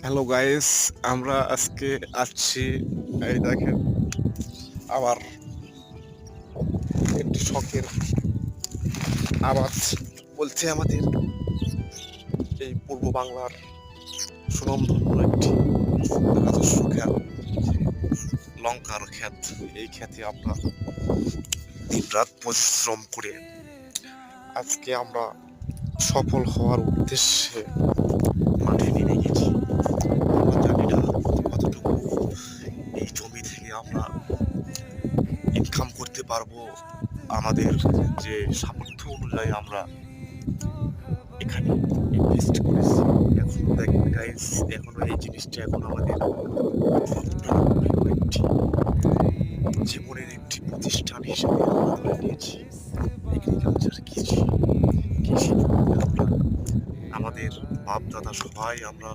Hello guys, আমরা আজকে আসছি। এই দেখেন, আবার একটি শখের আবাদ বলছে আমাদের এই পূর্ব বাংলার সুনামধন্য একটি রাজস্ব খ্যাত লঙ্কার খ্যাত। এই খ্যাতে আমরা দিনরাত পরিশ্রম করে আজকে আমরা সফল হওয়ার উদ্দেশ্যে মাঠে নেমে গেছি। আমরা জানি না কতটুকু এই জমি থেকে আমরা ইনকাম করতে পারবো। আমাদের যে সামর্থ্য অনুযায়ী আমরা এখানে ইনভেস্ট করেছি। এখনো দেখেন গাইস, এখনো এই জিনিসটা এখন আমাদের একটি জীবনের একটি প্রতিষ্ঠান হিসেবে আমরা ধরে নিয়েছি। এগ্রিকালচার কৃষি কৃষি আমরা আমাদের বাপ দাদা সবাই আমরা